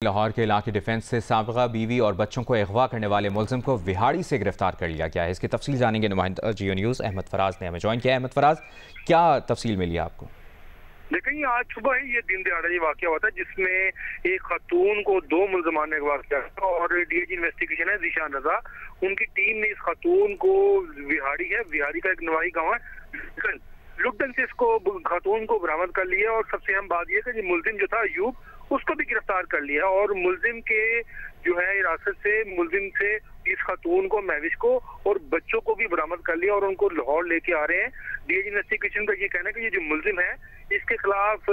लाहौर के इलाके डिफेंस से साबिक़ा बीवी और बच्चों को अगवा करने वाले मुलजिम को विहाड़ी से गिरफ्तार कर लिया गया है। इसकी तफसील जानेंगे नुमाइंदा जियो न्यूज़ अहमद फराज ने हमें ज्वाइन किया। अहमद फराज, क्या तफसील मिली आपको? देखिए, आज सुबह ही ये दिन दिहाड़ा ये वाकया हुआ था जिसमें एक खातून को दो मुलजमान ने अगवा किया और डीएजी इन्वेस्टिगेशन है ज़ीशान रजा, उनकी टीम ने इस खातून को विहाड़ी का एक नवाही गाँव है लुटन से इसको खातून को बरामद कर लिया। और सबसे अहम बात यह कि मुलजिम जो था अयूब, उसको भी गिरफ्तार कर लिया और मुलजिम के जो है हिरासत से मुलजिम से इस खातून को, महविश को और बच्चों को भी बरामद कर लिया और उनको लाहौर लेके आ रहे हैं। डीएजी इन्वेस्टिगेशन का ये कहना है कि ये जो मुलजिम है इसके खिलाफ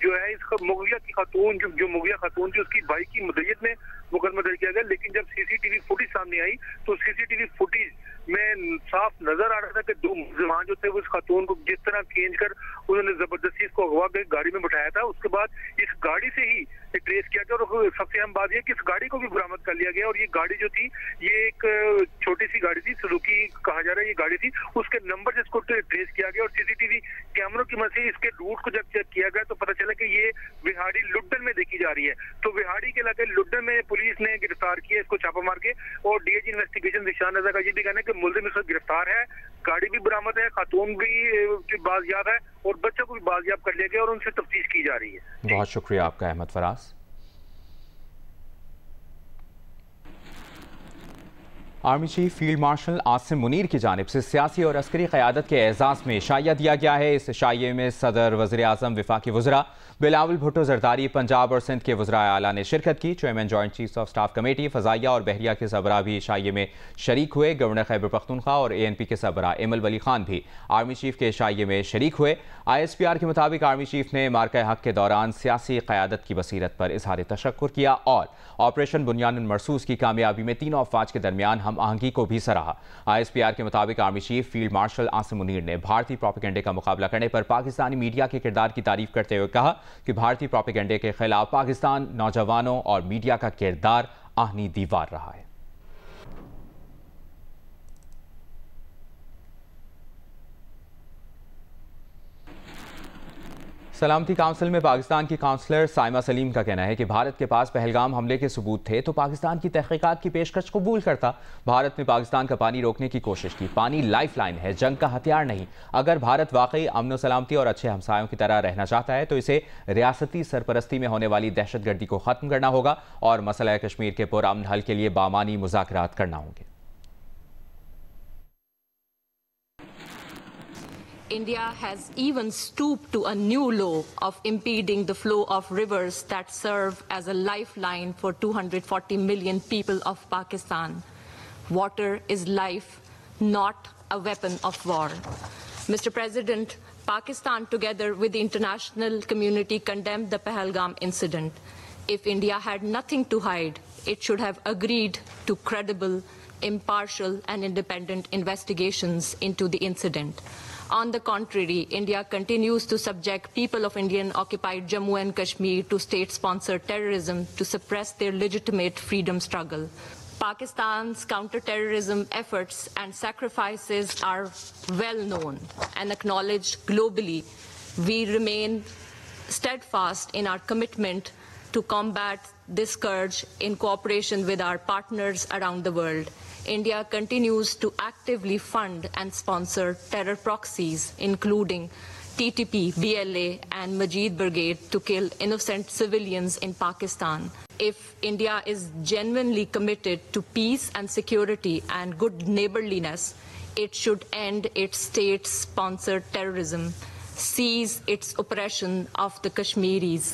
जो है इस मुगिया की खातून जो मुगिया खातून थी उसकी भाई की मुद्दत में मुकदमा दर्ज किया गया। लेकिन जब सीसीटीवी फुटेज सामने आई तो सीसीटीवी फुटेज में साफ नजर आ रहा था कि दो मुलजिमान जो थे वो इस खातून को जिस तरह खींच कर उन्होंने जबरदस्ती इसको अगवा कर गाड़ी में बिठाया था, उसके बाद इस गाड़ी से ही ट्रेस किया गया और सबसे अहम बात यह कि इस गाड़ी को भी बरामद कर लिया गया। और ये गाड़ी जो थी ये एक छोटी सी गाड़ी थी, सुजुकी कहा जा रहा है ये गाड़ी थी, उसके नंबर जिसको ट्रेस किया गया और सीसीटीवी कैमरों की मदद से इसके रूट को जब चेक किया गया तो पता चला कि ये विहाड़ी लुड्डन में देखी जा रही है। तो विहाड़ी के इलाके लुड्डन में पुलिस ने गिरफ्तार किया इसको छापा मार के और डीएजी इन्वेस्टिगेशन ज़ीशान रजा का ये भी कहना है कि मुलजिम इसको गिरफ्तार है, गाड़ी भी बरामद है, खातून भी बाजियाब है और बच्चों को भी बाजियाब कर लिया गया और उनसे तफ्तीश की जा रही है। बहुत शुक्रिया आपका Ahmad Faraz. Army chief field marshal Asim Munir की जानिब से सियासी और अस्करी क़यादत के एजाज़ में शाइया दिया गया है। इस शाइये में सदर, वज़ीर आज़म, वफाकी वज़रा बिलावल भुट्टो ज़रदारी, पंजाब और सिंध के वज़रा आला ने शिरकत की। Chairman joint chiefs of staff committee, फ़ज़ाइया और बहरिया के सरबराह भी शाइये में शरीक हुए। गवर्नर खैबर पख्तूनख्वा और ANP के सरबराह इमल वली खान भी आर्मी चीफ के शाइये में शरीक हुए। ISPR के मुताबिक आर्मी चीफ ने मार्का हक के दौरान सियासी क़यादत की बसीरत पर इज़हार तशक्कुर किया और ऑपरेशन बुनियानुल मरसूस की कामयाबी में तीनों अफवाज के दरमियान हम आहंगी को भी सराहा। ISPR के मुताबिक army chief field marshal Asim Munir ने भारतीय प्रोपेगेंडे का मुकाबला करने पर पाकिस्तानी मीडिया के किरदार की तारीफ करते हुए कहा कि भारतीय प्रोपेगेंडे के खिलाफ पाकिस्तान नौजवानों और मीडिया का किरदार आहनी दीवार रहा है। सलामती काउंसिल में पाकिस्तान की काउंसलर साइमा सलीम का कहना है कि भारत के पास पहलगाम हमले के सबूत थे तो पाकिस्तान की तहकीकात की पेशकश कबूल करता। भारत ने पाकिस्तान का पानी रोकने की कोशिश की। पानी लाइफ लाइन है, जंग का हथियार नहीं। अगर भारत वाकई अमन सलामती और अच्छे हमसायों की तरह रहना चाहता है तो इसे रियासती सरपरस्ती में होने वाली दहशतगर्दी को खत्म करना होगा और मसला कश्मीर के पुरअमन हल के लिए बामानी मुज़ाकरात करना होंगे। India has even stooped to a new law of impeding the flow of rivers that serve as a lifeline for 240 million people of Pakistan. Water is life, not a weapon of war. Mr. President, Pakistan together with the international community condemned the Pahalgam incident. If India had nothing to hide, it should have agreed to credible, impartial and independent investigations into the incident. On the contrary, India continues to subject people of Indian-occupied Jammu and Kashmir to state-sponsored terrorism to suppress their legitimate freedom struggle. Pakistan's counter-terrorism efforts and sacrifices are well known and acknowledged globally. We remain steadfast in our commitment to combat this scourge in cooperation with our partners around the world. India continues to actively fund and sponsor terror proxies, including TTP, BLA and Majid Brigade to kill innocent civilians in Pakistan. If India is genuinely committed to peace and security and good neighborliness, it should end its state-sponsored terrorism, cease its oppression of the Kashmiris,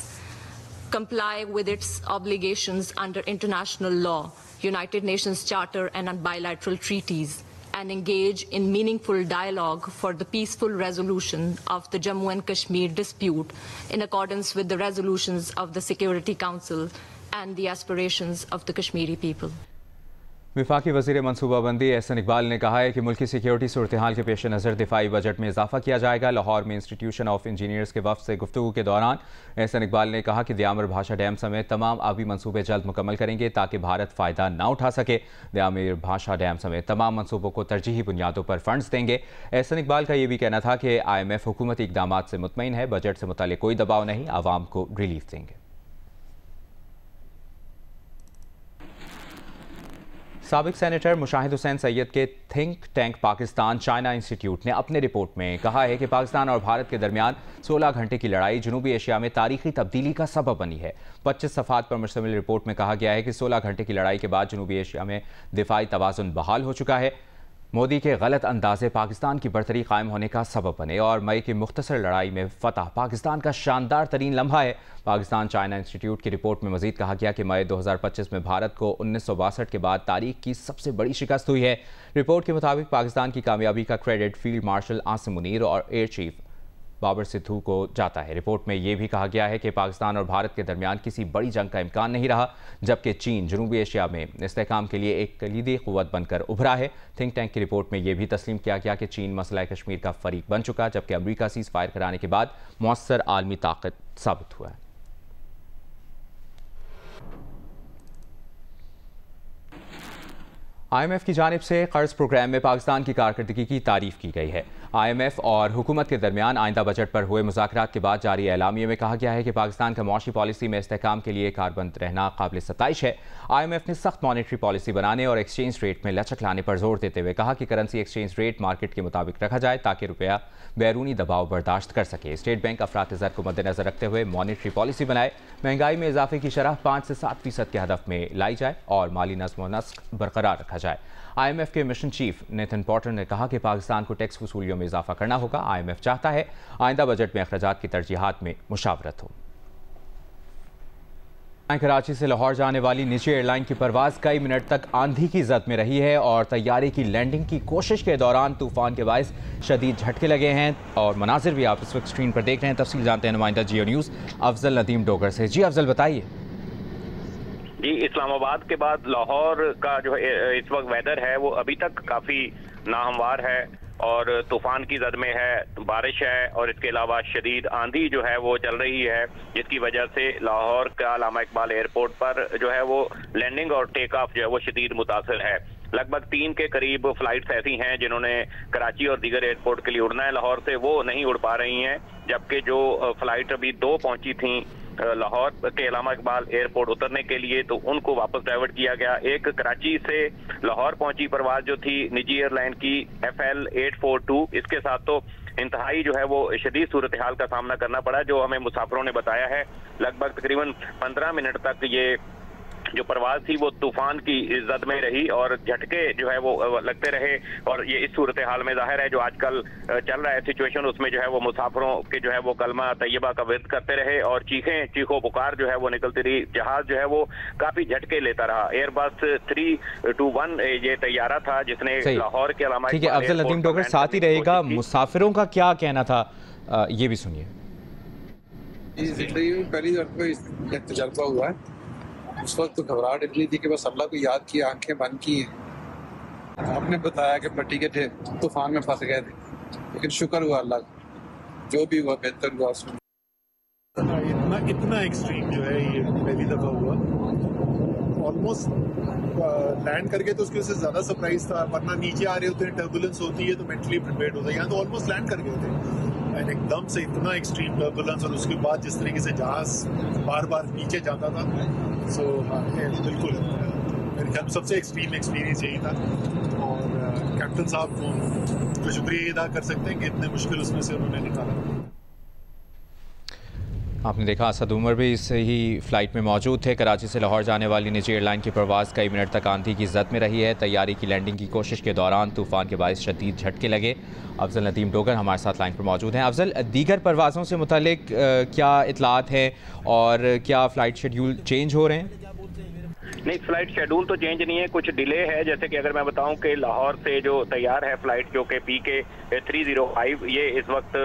comply with its obligations under international law, United Nations Charter and bilateral treaties, and engage in meaningful dialogue for the peaceful resolution of the Jammu and Kashmir dispute in accordance with the resolutions of the Security Council and the aspirations of the Kashmiri people. वफाकी वज़ीर मनसूबाबंदी एहसन इकबाल ने कहा है कि मुल्क की security सूरत हाल के पेश नज़र दिफाई बजट में इजाफा किया जाएगा। लाहौर में इंस्टीट्यूशन ऑफ इंजीनियर्स के वफ़द से गुफ्तगू के दौरान एहसन इकबाल ने कहा कि दयामर भाषा डैम समेत तमाम आबी मनसूबे जल्द मुकम्मल करेंगे ताकि भारत फ़ायदा ना उठा सके। दयामर भाषा डैम समेत तमाम मनसूबों को तरजीही बुनियादों पर फंड्स देंगे। एहसन इकबाल का ये भी कहना था कि IMF हुकूमती इक़दामात से मुतमईन है, बजट से मुताल्लिक़ कोई दबाव नहीं, आवाम को रिलीफ देंगे। साबिक सेनेटर मुशाहिद हुसैन सैयद के think tank Pakistan China institute ने अपने रिपोर्ट में कहा है कि पाकिस्तान और भारत के दरमियान 16 घंटे की लड़ाई जनूबी एशिया में तारीखी तब्दीली का सबब बनी है। 25 सफ़ात पर मुश्तमिल रिपोर्ट में कहा गया है कि 16 घंटे की लड़ाई के बाद जनूबी एशिया में दिफाई तवाज़ुन बहाल हो चुका है। मोदी के गलत अंदाजे पाकिस्तान की बरतरी कायम होने का सबब बने और मई की मुख्तसर लड़ाई में फतह पाकिस्तान का शानदार तरीन लम्हा है। पाकिस्तान चाइना इंस्टीट्यूट की रिपोर्ट में मजीद कहा गया कि मई 2025 में भारत को 1962 के बाद तारीख की सबसे बड़ी शिकस्त हुई है। रिपोर्ट के मुताबिक पाकिस्तान की कामयाबी का credit field marshal Asim Munir और एयर चीफ बाबर सिद्धू को जाता है। रिपोर्ट में यह भी कहा गया है कि पाकिस्तान और भारत के दरमियान किसी बड़ी जंग का इम्कान नहीं रहा, जबकि चीन जनूबी एशिया में इस्तेहकाम के लिए एक कलीदी क़ुव्वत बनकर उभरा है। थिंक टैंक की रिपोर्ट में यह भी तस्लीम किया गया कि चीन मसला कश्मीर का फरीक बन चुका, जबकि अमरीका सीज़ फायर कराने के बाद मौसर आलमी ताकत साबित हुआ है। IMF की जानिब से कर्ज प्रोग्राम में पाकिस्तान की कारकर्दगी की तारीफ की गई है। IMF और हुकूमत के दरमियान आइंदा बजट पर हुए मुज़ाकरात के बाद जारी एलामिये में कहा गया है कि पाकिस्तान का मौशी पॉलिसी में इस्तेहकाम के लिए कारबंद रहना काबिल सताइश है। IMF ने सख्त मॉनेटरी पॉलिसी बनाने और एक्सचेंज रेट में लचक लाने पर जोर देते हुए कहा कि करेंसी एक्सचेंज रेट मार्केट के मुताबिक रखा जाए ताकि रुपया बैरूनी दबाव बर्दाश्त कर सके। स्टेट बैंक अफरात ज़र को मद्देनजर रखते हुए मॉनेटरी पॉलिसी बनाए, महंगाई में इजाफे की शरह 5 से 7% के हदफ में लाई जाए और माली नज़्म व नस्क बरकरार रखा जाए। IMF के मिशन चीफ नेथन पॉटर ने कहा कि पाकिस्तान को टैक्स वसूलियों में इजाफा करना होगा। IMF चाहता है आइंदा बजट में अखराजात की तरजीहात में मुशावरत हो। कराची से लाहौर जाने वाली निजी एयरलाइन की परवाज कई मिनट तक आंधी की जद में रही है और तैयारे की लैंडिंग की कोशिश के दौरान तूफान के बायस शदीद झटके लगे हैं और मनाजिर भी आप इस वक्त स्क्रीन पर देख रहे हैं। तफसील जानते हैं नुमाइंदा जियो न्यूज़ अफजल नदीम डोगर से। जी अफजल बताइए। जी, इस्लामाबाद के बाद लाहौर का जो इस वक्त वेदर है वो अभी तक काफ़ी नाहमवार है और तूफान की जद में है, बारिश है और इसके अलावा शदीद आंधी जो है वो चल रही है, जिसकी वजह से लाहौर का अल्लामा इकबाल एयरपोर्ट पर जो है वो लैंडिंग और टेक ऑफ जो है वो शदीद मुतासर है। लगभग 3 के करीब फ्लाइट्स ऐसी हैं जिन्होंने कराची और दीगर एयरपोर्ट के लिए उड़ना है लाहौर से, वो नहीं उड़ पा रही हैं, जबकि जो फ्लाइट अभी 2 पहुंची थी लाहौर के अल्लामा इकबाल एयरपोर्ट उतरने के लिए, तो उनको वापस डाइवर्ट किया गया। एक कराची से लाहौर पहुंची परवाज जो थी निजी एयरलाइन की FL 842, इसके साथ तो इंतहाई जो है वो शदीद सूरत हाल का सामना करना पड़ा, जो हमें मुसाफिरों ने बताया है। लगभग तकरीबन 15 मिनट तक ये जो परवाज थी वो तूफान की जद में रही और झटके जो है वो लगते रहे और ये इस सूरत हाल में जाहिर है जो आजकल चल रहा है सिचुएशन, उसमें जो है वो मुसाफिरों के जो है वो कलमा तैयबा का विर्द करते रहे और चीखो पुकार जो है वो निकलती रही। जहाज जो है वो काफी झटके लेता रहा। एयरबस 321 ये तैयारा था जिसने लाहौर के अलावा ठीक है अफजल नदीम डोगर साथ ही रहेगा। मुसाफिरों का क्या कहना था ये भी सुनिए। जिंदगी में पहली दफा तजर्बा हुआ है। उस वक्त तो घबराहट इतनी थी कि बस अल्लाह को याद किया, आंखें बंद की। आपने बताया कि पट्टी के थे तूफान में फंस गए थे, लेकिन शुक्र हुआ अल्लाह का, जो भी हुआ बेहतर हुआ। उसमें इतना एक्सट्रीम जो है ये पहली दफा हुआ। ऑलमोस्ट लैंड करके तो उसकी वजह से ज्यादा सरप्राइज था, वरना नीचे आ रहे होते हैं टर्बुलेंस होती है तो मेंटली प्रिपेयर्ड होता है। यहाँ तो ऑलमोस्ट लैंड कर गए थे एंड एकदम से इतना एक्सट्रीम टर्बुलेंस और उसके बाद जिस तरीके से जहाज बार बार नीचे जाता था, सो बिल्कुल मेरे ख्याल सबसे एक्सट्रीम एक्सपीरियंस यही था। और कैप्टन साहब को शुक्रिया अदा कर सकते हैं कि इतने मुश्किल उसमें से उन्होंने निकाला। आपने देखा असद उमर भी इस ही फ्लाइट में मौजूद थे। कराची से लाहौर जाने वाली निजी एयरलाइन की परवाज़ कई मिनट तक आंधी की जद में रही है। तैयारी की लैंडिंग की कोशिश के दौरान तूफान के बायस शदीद झटके लगे। अफजल नदीम डोगर हमारे साथ लाइन पर मौजूद हैं। अफजल, दीगर परवाज़ों से मुतालिक क्या इतलात है और क्या फ़्लाइट शेड्यूल चेंज हो रहे हैं? नहीं, फ्लाइट शेड्यूल तो चेंज नहीं है, कुछ डिले है। जैसे कि अगर मैं बताऊं कि लाहौर से जो तैयार है फ्लाइट जो कि PK 305, ये इस वक्त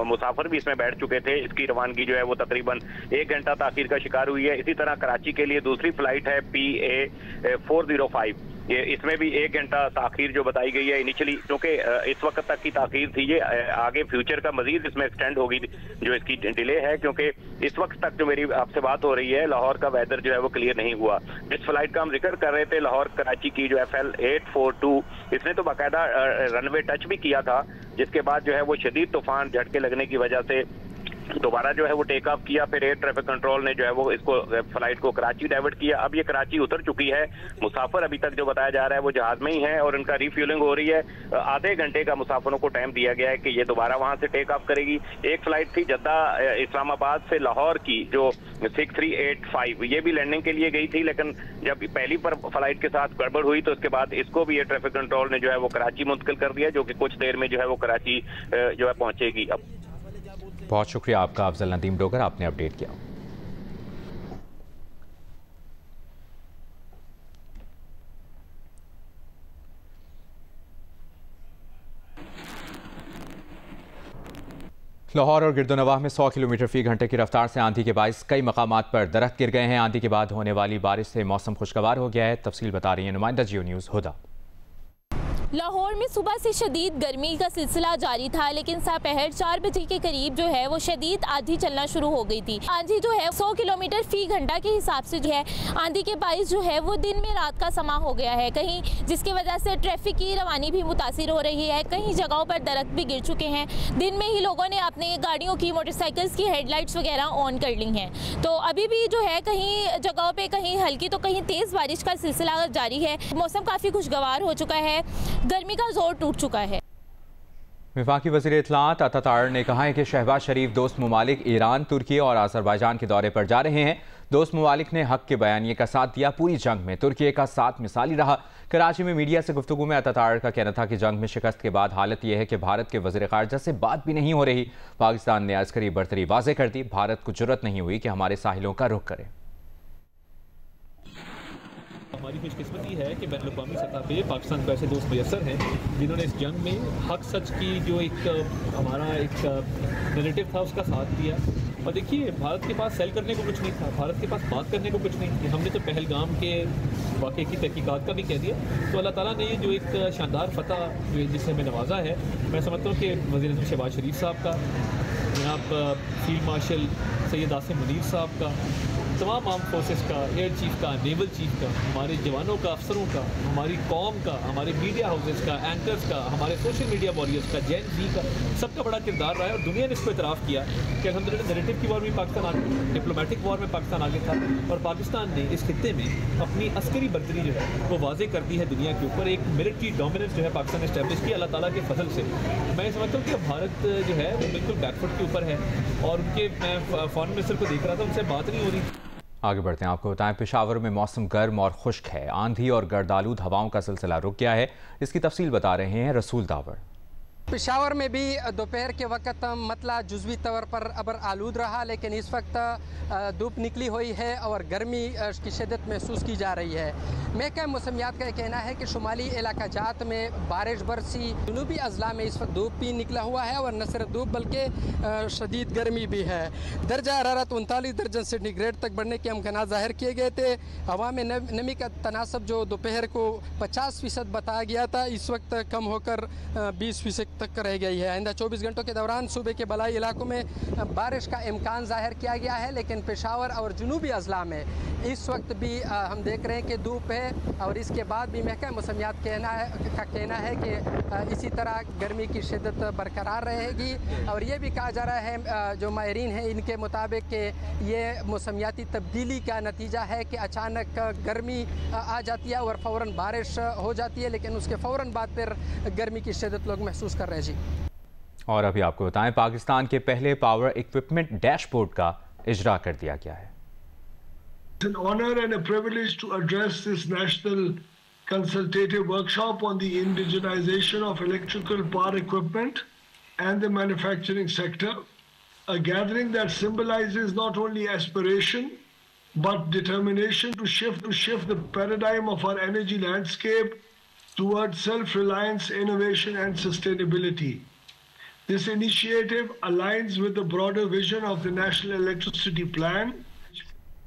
मुसाफिर भी इसमें बैठ चुके थे। इसकी रवानगी जो है वो तकरीबन 1 घंटा ताखीर का शिकार हुई है। इसी तरह कराची के लिए दूसरी फ्लाइट है PA 405, ये इसमें भी 1 घंटा ताखीर जो बताई गई है इनिशियली, क्योंकि इस वक्त तक की ताखीर थी, ये आगे फ्यूचर का मजीद इसमें एक्सटेंड होगी जो इसकी डिले है, क्योंकि इस वक्त तक जो मेरी आपसे बात हो रही है लाहौर का वेदर जो है वो क्लियर नहीं हुआ। जिस फ्लाइट का हम जिक्र कर रहे थे लाहौर कराची की जो FL 842, इसने तो बाकायदा रनवे टच भी किया था, जिसके बाद जो है वो शदीद तूफान झटके लगने की वजह से दोबारा जो है वो टेक ऑफ किया, फिर एयर ट्रैफिक कंट्रोल ने जो है वो इसको फ्लाइट को कराची डाइवर्ट किया। अब ये कराची उतर चुकी है। मुसाफिर अभी तक जो बताया जा रहा है वो जहाज में ही है और इनका रिफ्यूलिंग हो रही है। आधे घंटे का मुसाफिरों को टाइम दिया गया है कि ये दोबारा वहां से टेक ऑफ करेगी। एक फ्लाइट थी जद्दा इस्लामाबाद से लाहौर की जो 6385, ये भी लैंडिंग के लिए गई थी, लेकिन जब पहली पर फ्लाइट के साथ गड़बड़ हुई तो उसके बाद इसको भी एयर ट्रैफिक कंट्रोल ने जो है वो कराची मुंतकिल कर दिया, जो कि कुछ देर में जो है वो कराची जो है पहुंचेगी। अब बहुत शुक्रिया आपका अफजल नदीम डोगर, आपने अपडेट किया। लाहौर और गिरदोनवाह में 100 किलोमीटर फी घंटे की रफ्तार से आंधी के बायस कई मकामात पर दरख्त गिर गए हैं। आंधी के बाद होने वाली बारिश से मौसम खुशगवार हो गया है। तफसील बता रही है नुमाइंदा जियो न्यूज़ हुदा। लाहौर में सुबह से शदीद गर्मी का सिलसिला जारी था, लेकिन दोपहर 4 बजे के करीब जो है वो शदीद आंधी चलना शुरू हो गई थी। आंधी जो है 100 किलोमीटर फी घंटा के हिसाब से जो है आंधी के बायस जो है वो दिन में रात का समा हो गया है कहीं, जिसकी वजह से ट्रैफिक की रवानी भी मुतासिर हो रही है। कहीं जगहों पर दरख्त भी गिर चुके हैं। दिन में ही लोगों ने अपने गाड़ियों की, मोटरसाइकिल्स की हेडलाइट्स वगैरह ऑन कर ली हैं। तो अभी भी जो है कहीं जगहों पर कहीं हल्की तो कहीं तेज़ बारिश का सिलसिला जारी है। मौसम काफ़ी खुशगवार हो चुका है, गर्मी का जोर टूट चुका है। वफाकी वज़ीर इत्तलाआत अतातार ने कहा है कि शहबाज शरीफ दोस्त ममालिक ईरान, तुर्की और आज़रबाईजान के दौरे पर जा रहे हैं। दोस्त ममालिक ने हक के बयानिए का साथ दिया। पूरी जंग में तुर्की का साथ मिसाली रहा। कराची में मीडिया से गुफ्तगू में अतातार का कहना था कि जंग में शिकस्त के बाद हालत यह है कि भारत के वज़ीर ख़ारजा से बात भी नहीं हो रही। पाकिस्तान ने अस्करी बर्तरी वाज़े कर दी। भारत को जुर्रत नहीं हुई कि हमारे साहिलों का रुख करे। हमारी खुशकिस्मती है कि बैन अवी सतह पे पाकिस्तान को ऐसे दोस्त मैसर हैं जिन्होंने इस जंग में हक सच की जो एक हमारा एक नैरेटिव था उसका साथ दिया। और देखिए, भारत के पास सेल करने को कुछ नहीं था, भारत के पास बात करने को कुछ नहीं थी। हमने तो पहलगाम के वाक़े की तहकीकात का भी कह दिया। तो अल्लाह ताला ने ये जो एक शानदार फतह जिससे हमें नवाजा है, मैं समझता हूँ कि वज़ीर आज़म शहबाज शरीफ साहब का, जनाब फील्ड मार्शल सैयद आसिम मुनीर साहब का, तमाम आर्म फोर्सेस का, एयर चीफ का, नेवल चीफ का, हमारे जवानों का, अफसरों का, हमारी कौम का, हमारे मीडिया हाउसेस का, एंकर्स का, हमारे सोशल मीडिया वॉरियर्स का, जैन जी का, सबका बड़ा किरदार रहा है। और दुनिया ने इसको इतराफ़ किया कि अल्हम्दुलिल्लाह नैरेटिव की वॉर में पाकिस्तान आगे, डिप्लोमेटिक वॉर में पाकिस्तान आगे था और पाकिस्तान ने इस खित्ते में अपनी अस्करी बर्तरी जो है वो वाजे कर दी है दुनिया के ऊपर। एक मिलिट्री डोमिनेंस जो है पाकिस्तान ने एस्टैब्लिश किया अल्लाह ताला के फजल से। मैं समझता हूँ कि भारत जो है वो बिल्कुल बैकफुट के ऊपर है और उनके, मैं फॉरेन मिनिस्टर को देख रहा था, उनसे बात नहीं हो रही। आगे बढ़ते हैं, आपको बताएं पेशावर में मौसम गर्म और खुश्क है। आंधी और गर्दालूद हवाओं का सिलसिला रुक गया है। इसकी तफसील बता रहे हैं रसूल दावर। पेशावर में भी दोपहर के वक्त मतला जुज़वी तौर पर अबर आलूद रहा, लेकिन इस वक्त धूप निकली हुई है और गर्मी की शिद्दत महसूस की जा रही है। महकमा मौसमियात का कहना है कि शुमाली इलाका जात में बारिश बरसी, जनूबी अजला में इस वक्त धूप भी निकला हुआ है और न सिर्फ धूप बल्कि शदीद गर्मी भी है। दर्जा हरारत 39 दर्जन सेंटीग्रेड तक बढ़ने के अमकानात ज़ाहिर किए गए थे। हवा में नमी का तनासब जो दोपहर को 50% बताया गया था, इस वक्त कम होकर 20% तक रह गई है। आइंदा 24 घंटों के दौरान सूबे के बलाई इलाकों में बारिश का इम्कान जाहिर किया गया है, लेकिन पेशावर और जुनूबी अजला में इस वक्त भी हम देख रहे हैं कि धूप है और इसके बाद भी महकमा मौसमियात का कहना है कि इसी तरह गर्मी की शिद्दत बरकरार रहेगी। और ये भी कहा जा रहा है, जो माहिरीन हैं इनके मुताबिक कि ये मौसमियाती तब्दीली का नतीजा है कि अचानक गर्मी आ जाती है और फ़ौरन बारिश हो जाती है, लेकिन उसके फ़ौरन बाद फिर गर्मी की शिद्दत लोग महसूस कर रहे हैं। जी, और अभी आपको बताएं, पाकिस्तान के पहले पावर इक्विपमेंट डैशबोर्ड का इजरा कर दिया गया है। It's an honor and a privilege to address this national consultative workshop on the indigenization of electrical power equipment and the manufacturing sector, a gathering that symbolizes not only aspiration but determination to shift the paradigm of our energy landscape towards self-reliance, innovation and sustainability. This initiative aligns with the broader vision of the National Electricity Plan,